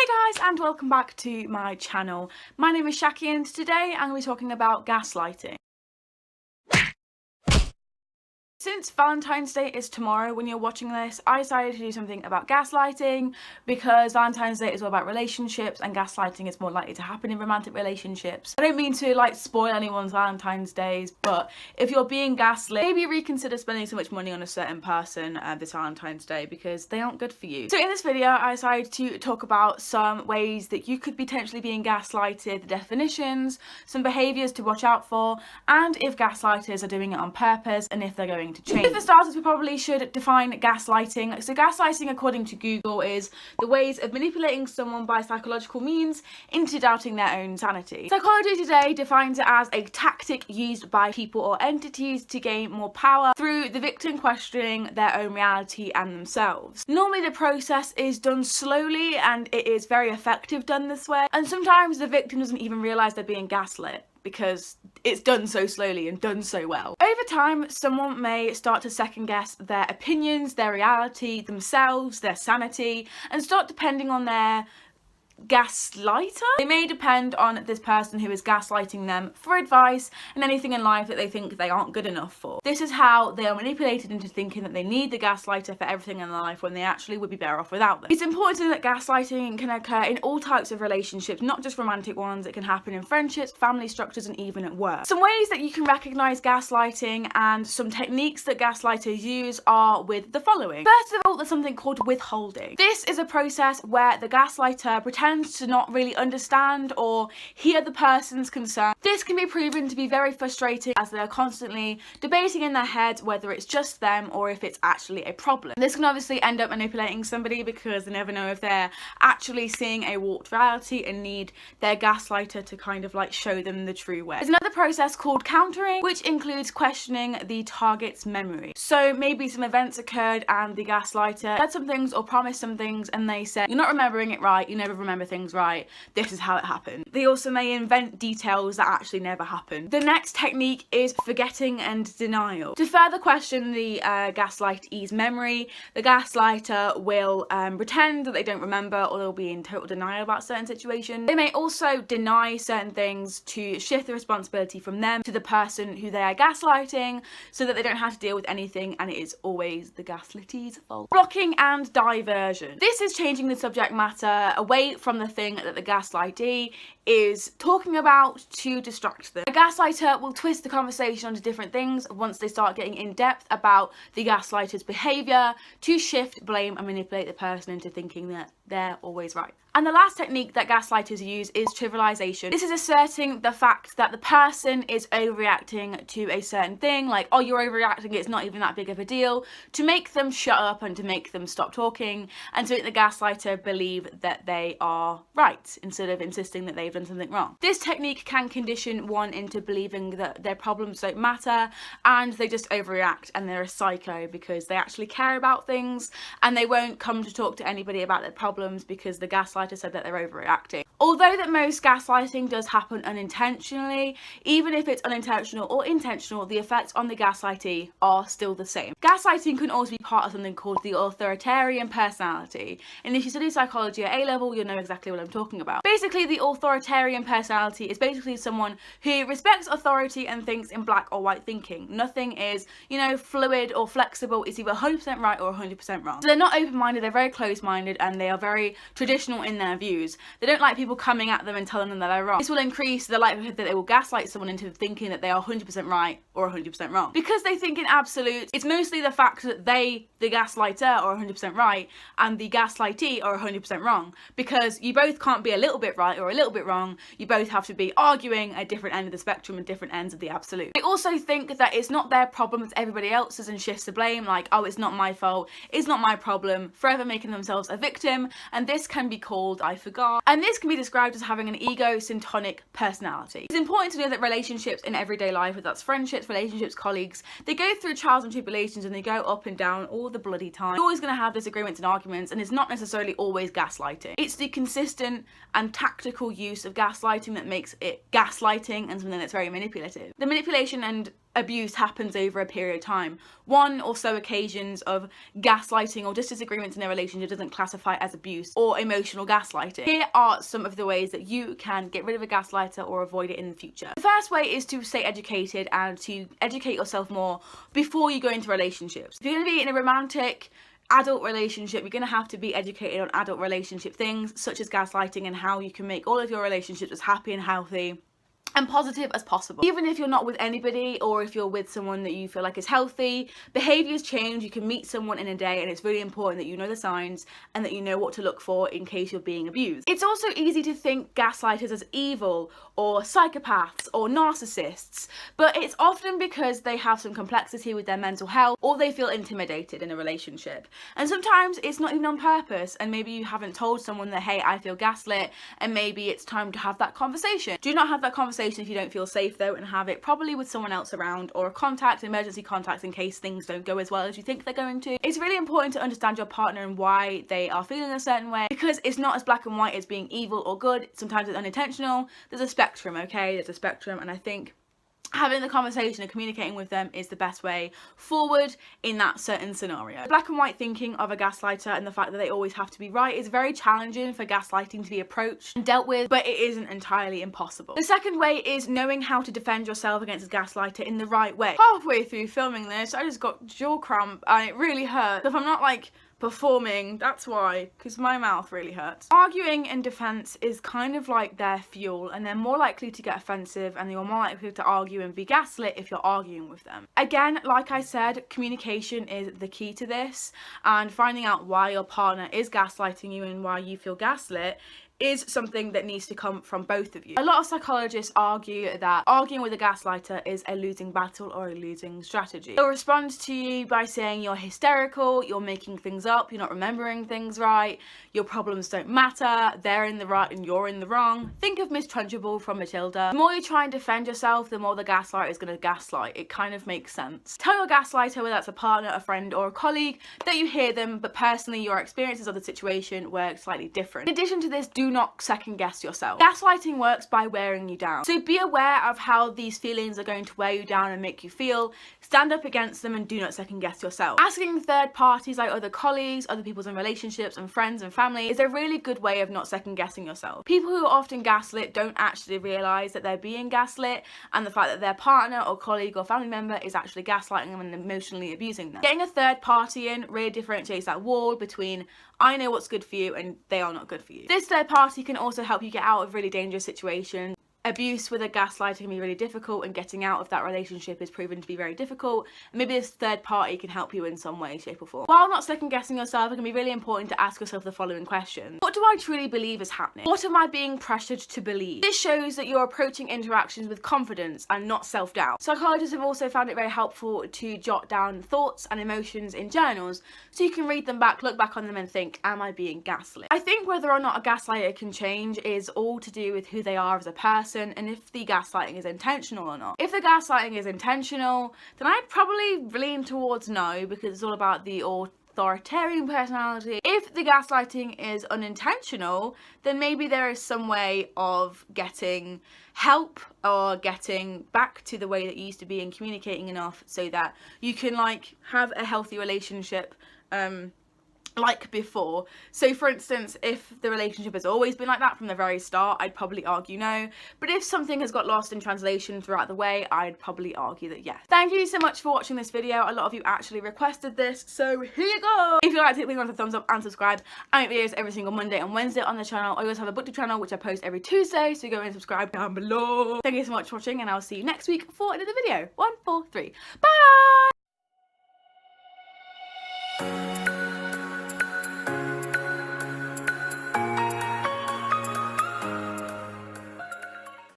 Hey guys, and welcome back to my channel. My name is Shaki and today I'm going to be talking about gaslighting. Since Valentine's Day is tomorrow when you're watching this, I decided to do something about gaslighting because Valentine's Day is all about relationships and gaslighting is more likely to happen in romantic relationships. I don't mean to spoil anyone's Valentine's Days, but if you're being gaslit, maybe reconsider spending so much money on a certain person this Valentine's Day because they aren't good for you. So in this video, I decided to talk about some ways that you could be potentially being gaslighted, the definitions, some behaviours to watch out for, and if gaslighters are doing it on purpose and if they're going to change. So for starters, we probably should define gaslighting. So gaslighting, according to Google, is the ways of manipulating someone by psychological means into doubting their own sanity. Psychology Today defines it as a tactic used by people or entities to gain more power through the victim questioning their own reality and themselves. Normally the process is done slowly and it is very effective done this way, and sometimes the victim doesn't even realise they're being gaslit because it's done so slowly and done so well. Over time, someone may start to second guess their opinions, their reality, themselves, their sanity, and start depending on their gaslighter. They may depend on this person who is gaslighting them for advice and anything in life that they think they aren't good enough for. This is how they are manipulated into thinking that they need the gaslighter for everything in their life when they actually would be better off without them. It's important to know that gaslighting can occur in all types of relationships, not just romantic ones. It can happen in friendships, family structures, and even at work. Some ways that you can recognise gaslighting and some techniques that gaslighters use are with the following. First of all, there's something called withholding. This is a process where the gaslighter pretends to not really understand or hear the person's concern. This can be proven to be very frustrating as they're constantly debating in their head whether it's just them or if it's actually a problem. This can obviously end up manipulating somebody because they never know if they're actually seeing a warped reality and need their gaslighter to kind of show them the true way. There's another process called countering, which includes questioning the target's memory. So maybe some events occurred and the gaslighter said some things or promised some things and they said, "You're not remembering it right, you never remember things right, this is how it happened." They also may invent details that actually never happened. The next technique is forgetting and denial. To further question the gaslightee's memory, the gaslighter will pretend that they don't remember or they'll be in total denial about certain situations. They may also deny certain things to shift the responsibility from them to the person who they are gaslighting so that they don't have to deal with anything and it is always the gaslitee's fault. Blocking and diversion. This is changing the subject matter away from the thing that the gaslightee is talking about to distract them. A gaslighter will twist the conversation onto different things once they start getting in depth about the gaslighter's behaviour to shift, blame and manipulate the person into thinking that they're always right. And the last technique that gaslighters use is trivialization. This is asserting the fact that the person is overreacting to a certain thing, like, "Oh, you're overreacting, it's not even that big of a deal," to make them shut up and to make them stop talking and to make the gaslighter believe that they are right instead of insisting that they've done something wrong. This technique can condition one into believing that their problems don't matter and they just overreact and they're a psycho because they actually care about things and they won't come to talk to anybody about their problems because the gaslighter said that they're overreacting. Although that most gaslighting does happen unintentionally, even if it's unintentional or intentional, the effects on the gaslightee are still the same. Gaslighting can also be part of something called the authoritarian personality, and if you study psychology at A-level, you'll know exactly what I'm talking about. Basically, the authoritarian personality is basically someone who respects authority and thinks in black or white thinking. Nothing is, fluid or flexible. It's either 100% right or 100% wrong. So they're not open-minded, they're very close-minded, and they are very traditional in their views. They don't like people coming at them and telling them that they're wrong. This will increase the likelihood that they will gaslight someone into thinking that they are 100% right or 100% wrong. Because they think in absolutes, it's mostly the fact that they, the gaslighter, are 100% right and the gaslightee are 100% wrong. Because you both can't be a little bit right or a little bit wrong, you both have to be arguing at different ends of the spectrum and different ends of the absolute. They also think that it's not their problem, it's everybody else's and shifts the blame, like, "Oh, it's not my fault, it's not my problem," forever making themselves a victim, and this can be called "I forgot," and this can be described as having an egocentric personality. It's important to know that relationships in everyday life, whether that's friendships, relationships, colleagues, they go through trials and tribulations and they go up and down all the bloody time. You're always going to have disagreements and arguments, and it's not necessarily always gaslighting. It's the consistent and tactical use of gaslighting that makes it gaslighting and something that's very manipulative. The manipulation and abuse happens over a period of time. One or so occasions of gaslighting or just disagreements in a relationship doesn't classify as abuse or emotional gaslighting. Here are some of the ways that you can get rid of a gaslighter or avoid it in the future. The first way is to stay educated and to educate yourself more before you go into relationships. If you're going to be in a romantic adult relationship, you're going to have to be educated on adult relationship things such as gaslighting and how you can make all of your relationships as happy and healthy and positive as possible. Even if you're not with anybody, or if you're with someone that you feel like is healthy, behaviours change. You can meet someone in a day, and it's really important that you know the signs and that you know what to look for in case you're being abused. It's also easy to think gaslighters as evil or psychopaths or narcissists, but it's often because they have some complexity with their mental health or they feel intimidated in a relationship. And sometimes it's not even on purpose, and maybe you haven't told someone that, hey, I feel gaslit, and maybe it's time to have that conversation. Do not have that conversation if you don't feel safe though, and have it probably with someone else around, or a contact, emergency contact, in case things don't go as well as you think they're going to. It's really important to understand your partner and why they are feeling a certain way, because it's not as black and white as being evil or good. Sometimes it's unintentional. There's a spectrum, okay? There's a spectrum, and I think having the conversation and communicating with them is the best way forward in that certain scenario. Black and white thinking of a gaslighter and the fact that they always have to be right is very challenging for gaslighting to be approached and dealt with, but it isn't entirely impossible. The second way is knowing how to defend yourself against a gaslighter in the right way. Halfway through filming this, I just got jaw cramp and it really hurt. If I'm not like performing, that's why, because my mouth really hurts. Arguing in defense is kind of like their fuel, and they're more likely to get offensive, and you're more likely to argue and be gaslit if you're arguing with them. Again, like I said, communication is the key to this, and finding out why your partner is gaslighting you and why you feel gaslit is something that needs to come from both of you. A lot of psychologists argue that arguing with a gaslighter is a losing battle or a losing strategy. They'll respond to you by saying you're hysterical, you're making things up, you're not remembering things right, your problems don't matter, they're in the right and you're in the wrong. Think of Miss Trunchbull from Matilda. The more you try and defend yourself, the more the gaslighter is going to gaslight. It kind of makes sense. Tell your gaslighter, whether that's a partner, a friend, or a colleague, that you hear them, but personally your experiences of the situation were slightly different. In addition to this, do not second guess yourself. Gaslighting works by wearing you down. So be aware of how these feelings are going to wear you down and make you feel. Stand up against them and do not second guess yourself. Asking third parties like other colleagues, other people in relationships and friends and family is a really good way of not second guessing yourself. People who are often gaslit don't actually realise that they're being gaslit, and the fact that their partner or colleague or family member is actually gaslighting them and emotionally abusing them. Getting a third party in really differentiates that wall between I know what's good for you and they are not good for you. This third party can also help you get out of really dangerous situations. Abuse with a gaslighter can be really difficult, and getting out of that relationship is proven to be very difficult. And maybe this third party can help you in some way, shape or form. While not second guessing yourself, it can be really important to ask yourself the following question. What do I truly believe is happening? What am I being pressured to believe? This shows that you're approaching interactions with confidence and not self-doubt. Psychologists have also found it very helpful to jot down thoughts and emotions in journals so you can read them back, look back on them and think, am I being gaslit? I think whether or not a gaslighter can change is all to do with who they are as a person and if the gaslighting is intentional or not. If the gaslighting is intentional, then I'd probably lean towards no, because it's all about the authoritarian personality. If the gaslighting is unintentional, then maybe there is some way of getting help or getting back to the way that you used to be and communicating enough so that you can like have a healthy relationship like before. So for instance, if the relationship has always been like that from the very start, I'd probably argue no. But if something has got lost in translation throughout the way, I'd probably argue that yes. Thank you so much for watching this video. A lot of you actually requested this, so here you go. If you like it, please leave a thumbs up and subscribe. I make videos every single Monday and Wednesday on the channel. I also have a BookTube channel which I post every Tuesday, so go and subscribe down below. Thank you so much for watching, and I'll see you next week for another video. 1, 4, 3. Bye!